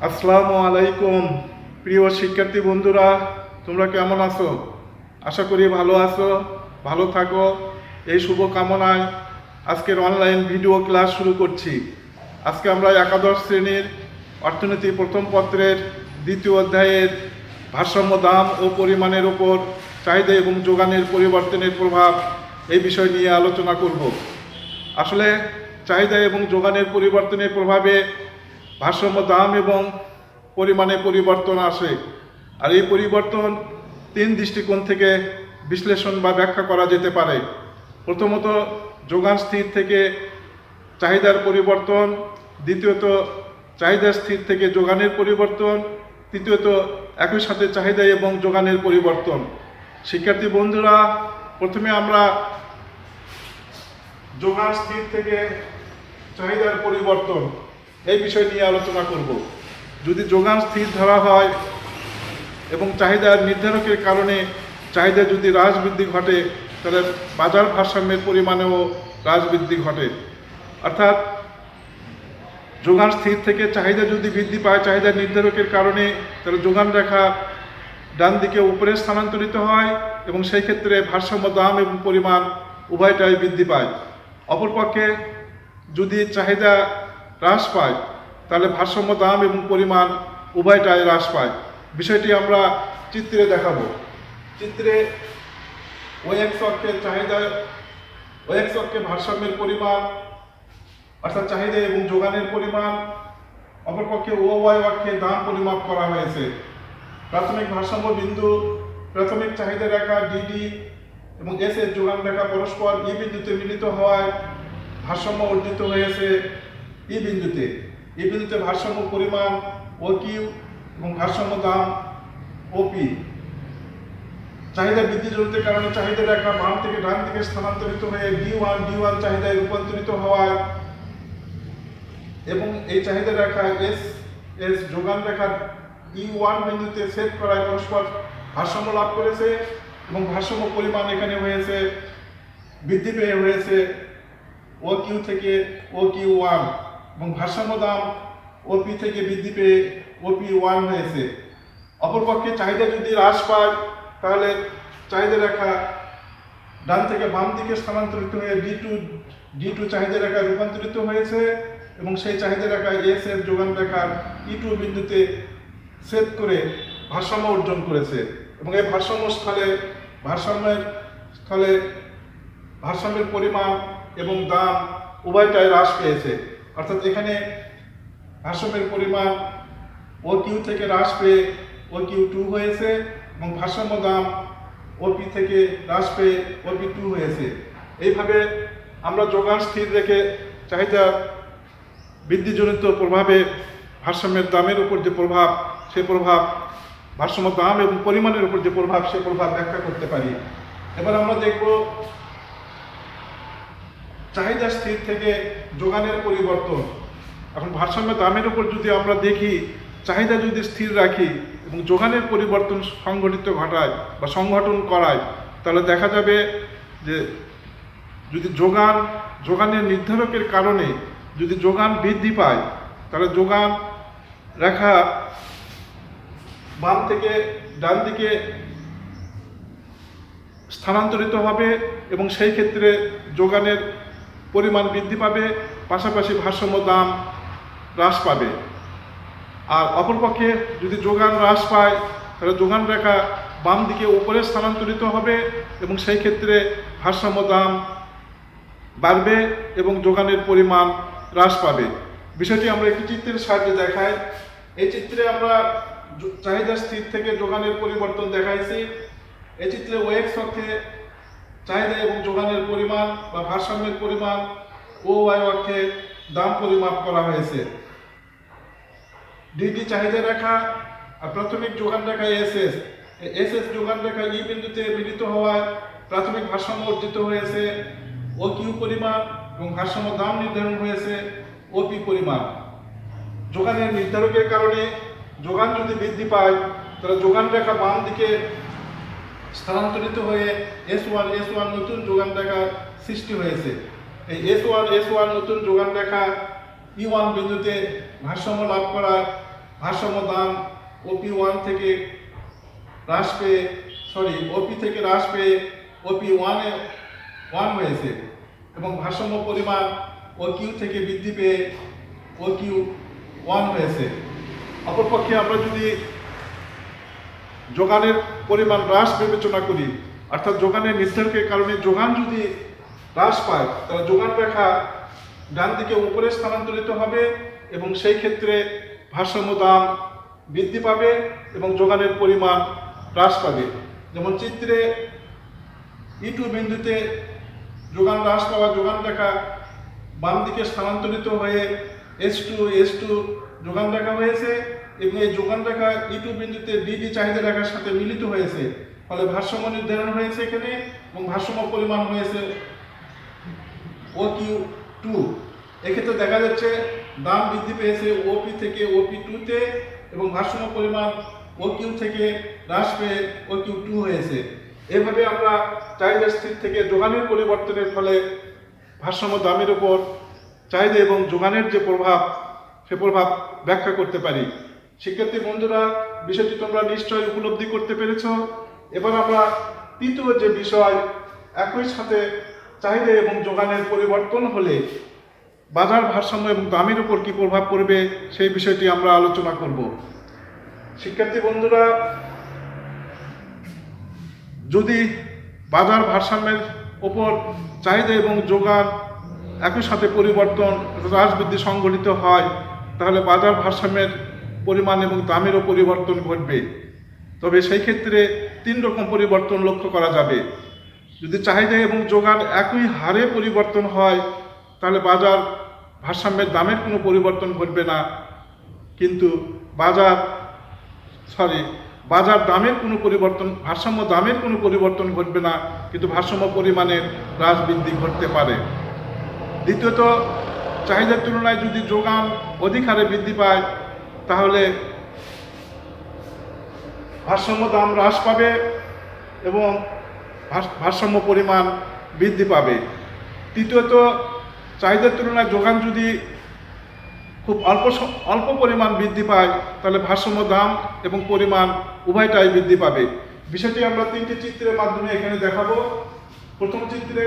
আসসালামু আলাইকুম। প্রিয় শিক্ষার্থী বন্ধুরা, তোমরা কেমন আছো? আশা করি ভালো আছো, ভালো থাকো। এই শুভ কামনায় আজকের অনলাইন ভিডিও ক্লাস শুরু করছি। আজকে আমরা একাদশ শ্রেণীর অর্থনীতি প্রথম পত্রের দ্বিতীয় অধ্যায়ের ভারসাম্য দাম ও পরিমাণের ওপর চাহিদা এবং যোগানের পরিবর্তনের প্রভাব এই বিষয় নিয়ে আলোচনা করব। আসলে চাহিদা এবং যোগানের পরিবর্তনের প্রভাবে ভারসাম্য দাম এবং পরিমাণে পরিবর্তন আসে। আর এই পরিবর্তন তিন দৃষ্টিকোণ থেকে বিশ্লেষণ বা ব্যাখ্যা করা যেতে পারে। প্রথমত, যোগান স্থির থেকে চাহিদার পরিবর্তন; দ্বিতীয়ত, চাহিদা স্থির থেকে যোগানের পরিবর্তন; তৃতীয়ত, একই সাথে চাহিদা এবং যোগানের পরিবর্তন। শিক্ষার্থী বন্ধুরা, প্রথমে আমরা যোগান স্থির থেকে চাহিদার পরিবর্তন এই বিষয় নিয়ে আলোচনা করব। যদি যোগান স্থির ধরা হয় এবং চাহিদার নির্ধারকের কারণে চাহিদা যদি হ্রাস বৃদ্ধি ঘটে, তাহলে বাজার ভারসাম্যের পরিমাণেও হ্রাস বৃদ্ধি ঘটে। অর্থাৎ যোগান স্থির থেকে চাহিদা যদি বৃদ্ধি পায় চাহিদার নির্ধারকের কারণে, তাহলে যোগান রেখা ডান দিকে উপরে স্থানান্তরিত হয় এবং সেই ক্ষেত্রে ভারসাম্য দাম এবং পরিমাণ উভয়টাই বৃদ্ধি পায়। অপরপক্ষে যদি চাহিদা হ্রাস পায়, তাহলে ভারসাম্য দাম এবং পরিমাণ উভয়টাই হ্রাস পায়। বিষয়টি আমরা চিত্রে দেখাবো। চিত্রে ওএক্স অক্ষে চাহিদা, ওএক্স অক্ষে ভারসাম্যের পরিমাণ অর্থাৎ চাহিদা এবং যোগানের পরিমাণ, অপরপক্ষে ওয়াই অক্ষে দাম পরিমাপ করা হয়েছে। প্রাথমিক ভারসাম্য বিন্দু, প্রাথমিক চাহিদা রেখা ডিডি এবং এস এর যোগান রেখা পরস্পর ই বিন্দুতে মিলিত হওয়ায় ভারসাম্য অর্জিত হয়েছে ই বিন্দুতে। ই বিন্দুতে ভারসাম্য পরিমাণ ও কিউ এবং ভারসাম্য দাম ওপি। চাহিদা বৃদ্ধিজনিত কারণে চাহিদা রেখা বাম থেকে ডান দিকে স্থানান্তরিত হয়ে ডি ওয়ান চাহিদায় রূপান্তরিত হওয়ায় এবং এই চাহিদা রেখা এস এস যোগান রেখা ই1 বিন্দুতে সেট করায় পরস্পর ভারসাম্য লাভ করেছে এবং ভারসাম্য পরিমাণ এখানে হয়েছে বৃদ্ধি পেয়ে হয়েছে ও কিউ থেকে ও কিউ ওয়ান এবং ভারসাম্য দাম ওপি থেকে বৃদ্ধি পেয়ে ওপি ওয়ান হয়েছে। অপরপক্ষে চাহিদা যদি হ্রাস পায়, তাহলে চাহিদা রেখা ডান থেকে বাম দিকে স্থানান্তরিত হয়ে ডি টু চাহিদা রেখা রূপান্তরিত হয়েছে এবং সেই চাহিদা রেখা এস এর যোগান রেখার ই2 বিন্দুতে সেট করে ভারসাম্য অর্জন করেছে এবং এই ভারসাম্যের পরিমাণ এবং দাম উভয়টাই হ্রাস পেয়েছে। অর্থাৎ এখানে ভারসাম্যের পরিমাণ ও কিউ থেকে হ্রাস পেয়ে ও কিউ টু হয়েছে এবং ভারসাম্য দাম ওপি থেকে হ্রাস পেয়ে ওপি টু হয়েছে। এইভাবে আমরা যোগান স্থির রেখে চাহিদা বৃদ্ধিজনিত প্রভাবে ভারসাম্যের দামের উপর যে প্রভাব, সে প্রভাব ভারসাম্য দাম এবং পরিমাণের উপর যে প্রভাব, সে প্রভাব ব্যাখ্যা করতে পারি। এবার আমরা দেখব চাহিদা স্থির থেকে যোগানের পরিবর্তন। এখন ভারসাম্য দামের উপর যদি আমরা দেখি, চাহিদা যদি স্থির রাখি এবং যোগানের পরিবর্তন সংঘটন করায়, তাহলে দেখা যাবে যে যদি যোগানের নির্ধারকের কারণে যদি যোগান বৃদ্ধি পায়, তাহলে যোগান রেখা বাম থেকে ডান দিকে স্থানান্তরিত হবে এবং সেই ক্ষেত্রে যোগানের পরিমাণ বৃদ্ধি পাবে, পাশাপাশি ভারসাম্য দাম হ্রাস পাবে। আর অপরপক্ষে যদি যোগান হ্রাস পায়, তাহলে যোগান রেখা বাম দিকে উপরে স্থানান্তরিত হবে এবং সেই ক্ষেত্রে ভারসাম্য দাম বাড়বে এবং যোগানের পরিমাণ হ্রাস পাবে। বিষয়টি আমরা একটি চিত্রের সাহায্যে দেখাই। এই চিত্রে আমরা চাহিদা স্থির থেকে যোগানের পরিবর্তন দেখাইছি। এই চিত্রে ওএক্স অক্ষে চাহিদা এবং যোগানের পরিমাণ বা ভারসাম্যের পরিমাণ, ও ওয়াই অক্ষে দাম পরিমাপ করা হয়েছে। ডিডি চাহিদা রেখা আর প্রাথমিক যোগান রেখা এস এস যোগান রেখা ই বিন্দুতে মিলিত হওয়ায় প্রাথমিক ভারসাম্য অর্জিত হয়েছে ও কিউ পরিমাণ এবং ভারসাম্য দাম নির্ধারণ হয়েছে ওপি পরিমাণ। যোগানের নির্ধারকের কারণে যোগান যদি বৃদ্ধি পায়, তাহলে যোগান রেখা বাম দিকে স্থানান্তরিত হয়ে এস ওয়ান নতুন যোগান রেখা সৃষ্টি হয়েছে। এই এস ওয়ান নতুন যোগান রেখা ই1 বিন্দুতে ভারসাম্য লাভ করায় ভারসাম্য দাম ওপি ওয়ান থেকে হ্রাস পেয়ে ওপি থেকে হ্রাস পেয়ে ওপি ওয়ান হয়েছে এবং ভারসাম্য পরিমাণ ও কিউ থেকে বৃদ্ধি পেয়ে ও কিউ ওয়ান হয়েছে। অপরপক্ষে আমরা যদি যোগানের পরিমাণ হ্রাস বিবেচনা করি, অর্থাৎ যোগানের নির্ধারকের কারণে যোগান যদি হ্রাস পায় তাহলে যোগান রেখা ডান দিকে উপরে স্থানান্তরিত হবে এবং সেই ক্ষেত্রে ভারসাম্য দাম বৃদ্ধি পাবে এবং যোগানের পরিমাণ হ্রাস পাবে। যেমন চিত্রে E2 বিন্দুতে যোগান হ্রাস পাওয়া যোগান রেখা বাম দিকে স্থানান্তরিত হয়ে S2 যোগান রেখা হয়েছে এবং এই যোগান রেখা E2 বিন্দুতে ডিডি চাহিদা রেখার সাথে মিলিত হয়েছে, ফলে ভারসাম্য নির্ধারণ হয়েছে এখানে এবং ভারসাম্য পরিমাণ হয়েছে OQ2। এক্ষেত্রে দেখা যাচ্ছে দাম বৃদ্ধি পেয়েছে ওপি থেকে OP2 তে এবং ভারসাম্য পরিমাণ OQ থেকে হ্রাস পেয়ে OQ2 হয়েছে। এভাবে আমরা চাহিদা স্থির থেকে যোগানের পরিবর্তনের ফলে ভারসাম্য দামের উপর চাহিদা এবং যোগানের যে প্রভাব সে প্রভাব ব্যাখ্যা করতে পারি। শিক্ষার্থী বন্ধুরা, বিষয়টি তোমরা নিশ্চয়ই উপলব্ধি করতে পেরেছ। এবার আমরা তৃতীয় যে বিষয়, একই সাথে চাহিদা এবং যোগানের পরিবর্তন হলে বাজার ভারসাম্য এবং দামের উপর কী প্রভাব পড়বে সেই বিষয়টি আমরা আলোচনা করব। শিক্ষার্থী বন্ধুরা, যদি বাজার ভারসাম্যের ওপর চাহিদা এবং যোগান একই সাথে পরিবর্তন হ্রাস বৃদ্ধি সংঘটিত হয় তাহলে বাজার ভারসাম্যের পরিমাণ এবং দামেরও পরিবর্তন ঘটবে। তবে সেই ক্ষেত্রে তিন রকম পরিবর্তন লক্ষ্য করা যাবে। যদি চাহিদা এবং যোগান একই হারে পরিবর্তন হয় তাহলে বাজার ভারসাম্যের দামের কোনো পরিবর্তন ঘটবে না, কিন্তু বাজার দামের কোনো পরিবর্তন ভারসাম্য দামের কোনো পরিবর্তন ঘটবে না, কিন্তু ভারসাম্য পরিমাণের হ্রাস বৃদ্ধি ঘটতে পারে। দ্বিতীয়ত, চাহিদার তুলনায় যদি যোগান অধিক হারে বৃদ্ধি পায় তাহলে ভারসাম্য দাম হ্রাস পাবে এবং ভারসাম্য পরিমাণ বৃদ্ধি পাবে। তৃতীয়ত, চাহিদার তুলনায় যোগান যদি খুব অল্প পরিমাণ বৃদ্ধি পায় তাহলে ভারসাম্য দাম এবং পরিমাণ উভয়টাই বৃদ্ধি পাবে। বিষয়টি আমরা তিনটি চিত্রের মাধ্যমে এখানে দেখাবো। প্রথম চিত্রে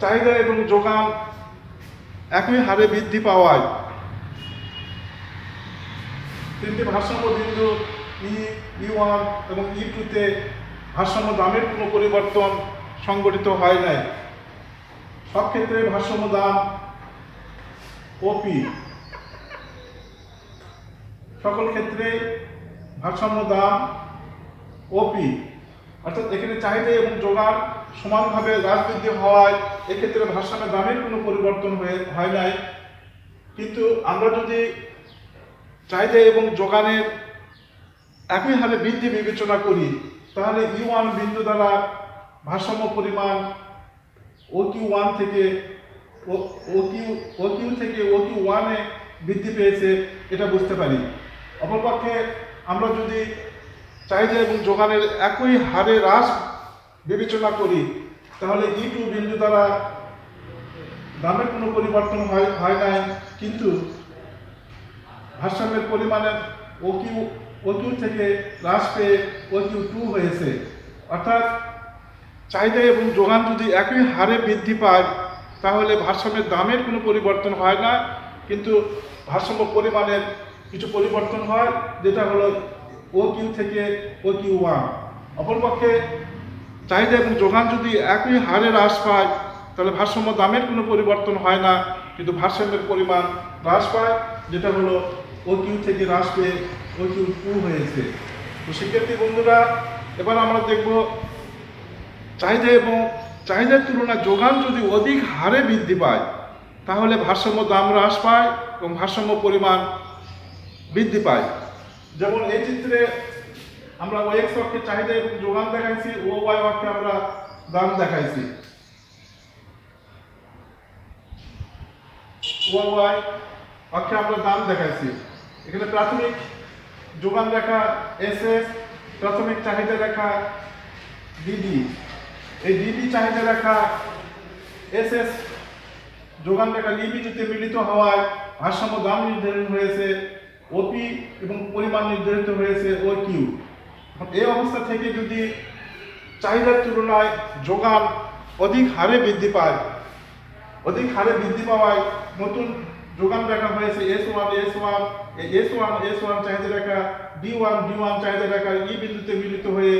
চাহিদা এবং যোগান একই হারে বৃদ্ধি পাওয়ায় তিনটি ভারসাম্য বিন্দু E1 এবং E2 তে ভারসাম্য দামের কোনো পরিবর্তন সংঘটিত হয় নাই। সব ক্ষেত্রে ভারসাম্য দাম OP, সকল ক্ষেত্রে ভারসাম্য দাম OP, অর্থাৎ এখানে চাহিদা এবং যোগান সমানভাবে হ্রাস বৃদ্ধি হওয়ায় এক্ষেত্রে ভারসাম্যের দামের কোনো পরিবর্তন হয় নাই। কিন্তু আমরা যদি চাহিদা এবং যোগানের একই হারে বৃদ্ধি বিবেচনা করি তাহলে E1 বিন্দু দ্বারা ভারসাম্য পরিমাণ OQ1 থেকে OQ থেকে OQ1 এ বৃদ্ধি পেয়েছে এটা বুঝতে পারি। অপরপক্ষে আমরা যদি চাহিদা এবং যোগানের একই হারে হ্রাস বিবেচনা করি তাহলে E2 বিন্দু দ্বারা দামের কোনো পরিবর্তন হয় নাই, কিন্তু ভারসাম্যের পরিমাণের OQ থেকে হ্রাস পেয়ে OQ2 হয়েছে। অর্থাৎ চাহিদা এবং যোগান যদি একই হারে বৃদ্ধি পায় তাহলে ভারসাম্যের দামের কোনো পরিবর্তন হয় না, কিন্তু ভারসাম্য পরিমাণের কিছু পরিবর্তন হয়, যেটা হলো OQ থেকে OQ1। অপরপক্ষে চাহিদা এবং যোগান যদি একই হারে হ্রাস পায় তাহলে ভারসাম্য দামের কোনো পরিবর্তন হয় না, কিন্তু ভারসাম্যের পরিমাণ হ্রাস পায়, যেটা হলো OQ থেকে হ্রাস পেয়ে OQ2 হয়েছে। তো শিক্ষার্থী বন্ধুরা, এবার আমরা দেখব চাহিদার তুলনায় যোগান যদি অধিক হারে বৃদ্ধি পায় তাহলে ভারসাম্য দাম হ্রাস পায় এবং ভারসাম্য পরিমাণ বৃদ্ধি পায়। যেমন এই চিত্রে আমরা x অক্ষে চাহিদা এবং যোগান দেখাইছি, y অক্ষে আমরা দাম দেখাইছি। y অক্ষে আমরা দাম দেখাইছি। এখানে প্রাথমিক যোগান রেখা SS, প্রাথমিক চাহিদা রেখা DD, এই DD চাহিদা রেখা SS যোগান রেখা E বিন্দুতে মিলিত হওয়ায় ভারসাম্য দাম নির্ধারণ হয়েছে ওপি এবং পরিমাণ নির্ধারিত হয়েছে ও কিউ। এই অবস্থা থেকে যদি চাহিদার তুলনায় যোগান অধিক হারে বৃদ্ধি পায়, অধিক হারে বৃদ্ধি পাওয়ায় নতুন যোগান রেখা হয়েছে S1 চাহিদা রেখা D1 চাহিদা রেখা ই বিন্দুতে মিলিত হয়ে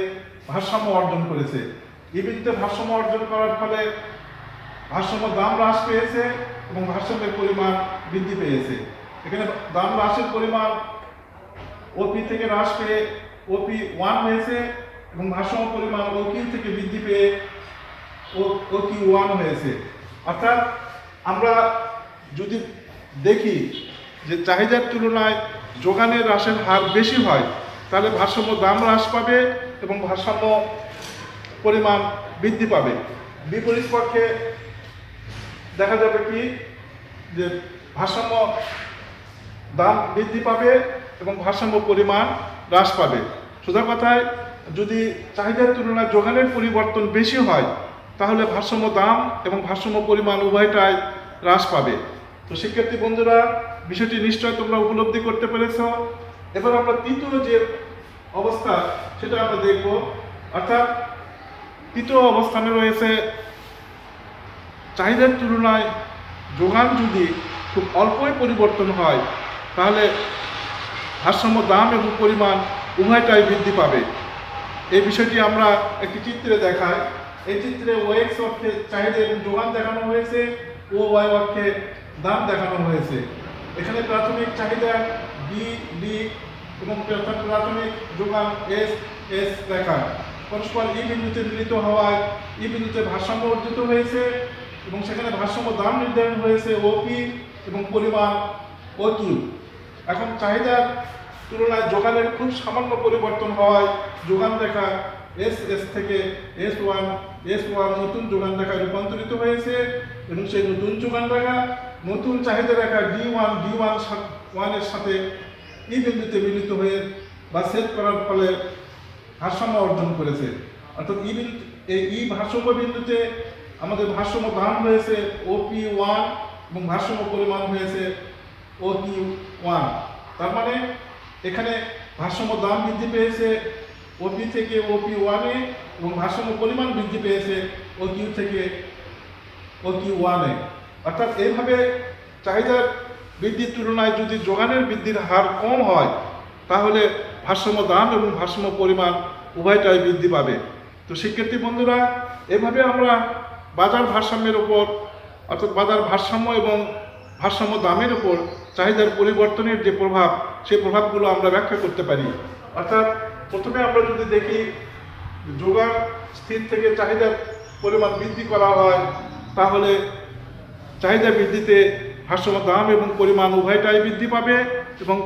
ভারসাম্য অর্জন করেছে। ই বিন্দুতে ভারসাম্য অর্জন করার ফলে ভারসাম্য দাম হ্রাস পেয়েছে এবং ভারসাম্যের পরিমাণ বৃদ্ধি পেয়েছে। এখানে দাম হ্রাসের পরিমাণ ওপি থেকে হ্রাস পেয়ে OP1 হয়েছে এবং ভারসাম্য পরিমাণ OQ থেকে বৃদ্ধি পেয়ে OQ1 হয়েছে। অর্থাৎ আমরা যদি দেখি যে চাহিদার তুলনায় যোগানের হ্রাসের হার বেশি হয়, তাহলে ভারসাম্য দাম হ্রাস পাবে এবং ভারসাম্য পরিমাণ বৃদ্ধি পাবে। বিপরীত পক্ষে দেখা যাবে কি যে ভারসাম্য দাম বৃদ্ধি পাবে এবং ভারসাম্য পরিমাণ হ্রাস পাবে। সোজা কথায় যদি চাহিদার তুলনায় যোগানের পরিবর্তন বেশি হয়, তাহলে ভারসাম্য দাম এবং ভারসাম্য পরিমাণ উভয়টাই হ্রাস পাবে। তো শিক্ষার্থী বন্ধুরা, বিষয়টি নিশ্চয় তোমরা উপলব্ধি করতে পেরেছ। এবার আমরা তৃতীয় যে অবস্থা সেটা আমরা দেখব। অর্থাৎ তৃতীয় অবস্থানে রয়েছে চাহিদার তুলনায় যোগান যদি খুব অল্পই পরিবর্তন হয়, তাহলে ভারসাম্য দাম এবং পরিমাণ উভয়টাই বৃদ্ধি পাবে। এই বিষয়টি আমরা একটি চিত্রে দেখাই। এই চিত্রে OX অক্ষে চাহিদা এবং যোগান দেখানো হয়েছে, OY অক্ষে দাম দেখানো হয়েছে। এখানে প্রাথমিক চাহিদা D এবং প্রাথমিক যোগান S রেখা পরস্পর ই বিন্দুতে মিলিত হওয়ায় ই বিন্দুতে ভারসাম্য অর্জিত হয়েছে এবং সেখানে ভারসাম্য দাম নির্ধারণ হয়েছে OP এবং পরিমাণ OQ। এখন চাহিদার তুলনায় যোগানের খুব সামান্য পরিবর্তন হওয়ায় যোগান রেখা SS থেকে S1 নতুন যোগান রেখায় রূপান্তরিত হয়েছে এবং সেই নতুন যোগান রেখা নতুন চাহিদা রেখা D1 এর সাথে ই বিন্দুতে মিলিত হয়ে বা ছেদ করার ফলে ভারসাম্য অর্জন করেছে। অর্থাৎ এই ভারসাম্য বিন্দুতে আমাদের ভারসাম্য দাম হয়েছে OP1 এবং ভারসাম্য পরিমাণ হয়েছে OQ1। তার মানে এখানে ভারসাম্য দাম বৃদ্ধি পেয়েছে OP থেকে OP1 এ এবং ভারসাম্য পরিমাণ বৃদ্ধি পেয়েছে OQ থেকে OQ1 এ। অর্থাৎ এইভাবে চাহিদার বৃদ্ধির তুলনায় যদি যোগানের বৃদ্ধির হার কম হয়, তাহলে ভারসাম্য দাম এবং ভারসাম্য পরিমাণ উভয়টাই বৃদ্ধি পাবে। তো শিক্ষার্থী বন্ধুরা, এভাবে আমরা বাজার ভারসাম্যের উপর, অর্থাৎ বাজার ভারসাম্য এবং ভারসাম্য দামের উপর চাহিদার পরিবর্তনের যে প্রভাব, সেই প্রভাবগুলো আমরা ব্যাখ্যা করতে পারি। অর্থাৎ প্রথমে আমরা যদি দেখি যোগান স্থির থেকে চাহিদার পরিমাণ বৃদ্ধি করা হয়, তাহলে চাহিদা বৃদ্ধিতে ভারসাম্য দাম এবং পরিমাণ উভয়টাই বৃদ্ধি পাবে এবং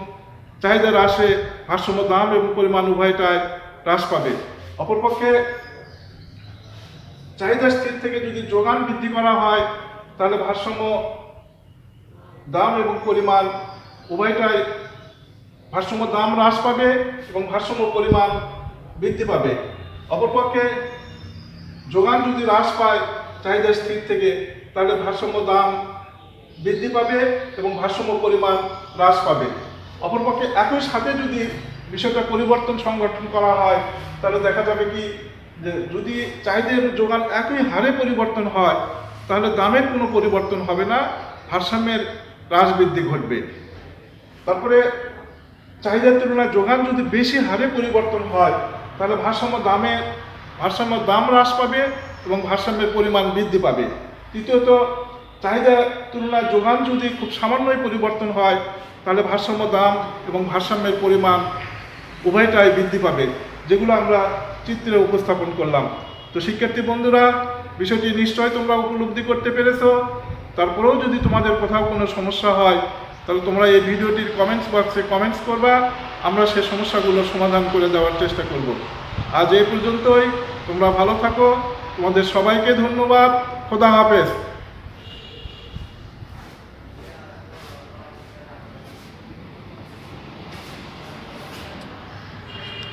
চাহিদা হ্রাসে ভারসাম্য দাম এবং পরিমাণ উভয়টাই হ্রাস পাবে। অপরপক্ষে চাহিদা স্থির থেকে যদি যোগান বৃদ্ধি করা হয়, তাহলে ভারসাম্য দাম এবং পরিমাণ উভয়টাই, ভারসাম্য দাম হ্রাস পাবে এবং ভারসাম্য পরিমাণ বৃদ্ধি পাবে। অপরপক্ষে যোগান যদি হ্রাস পায় চাহিদা স্থির থেকে, তাহলে ভারসাম্য দাম বৃদ্ধি পাবে এবং ভারসাম্য পরিমাণ হ্রাস পাবে। অপরপক্ষে একই সাথে যদি বিষয়টা পরিবর্তন সংগঠন করা হয়, তাহলে দেখা যাবে কি যে যদি চাহিদা এবং যোগান একই হারে পরিবর্তন হয়, তাহলে দামের কোনো পরিবর্তন হবে না, ভারসাম্যের হ্রাস বৃদ্ধি ঘটবে। তারপরে চাহিদার তুলনায় যোগান যদি বেশি হারে পরিবর্তন হয়, তাহলে ভারসাম্য দাম হ্রাস পাবে এবং ভারসাম্যের পরিমাণ বৃদ্ধি পাবে। তৃতীয়ত, চাহিদার তুলনায় যোগান যদি খুব সামান্যই পরিবর্তন হয়, তাহলে ভারসাম্য দাম এবং ভারসাম্যের পরিমাণ উভয়টাই বৃদ্ধি পাবে, যেগুলো আমরা চিত্রে উপস্থাপন করলাম। তো শিক্ষার্থী বন্ধুরা, বিষয়টি নিশ্চয় তোমরা উপলব্ধি করতে পেরেছ। তারপরেও যদি তোমাদের কোথাও কোনো সমস্যা হয়, তাহলে তোমরা এই ভিডিওটির কমেন্টস বক্সে কমেন্টস করবা, আমরা সেই সমস্যাগুলোর সমাধান করে দেওয়ার চেষ্টা করব। আজ এই পর্যন্তই। তোমরা ভালো থাকো। তোমাদের সবাইকে ধন্যবাদ। খোদা হাফেজ।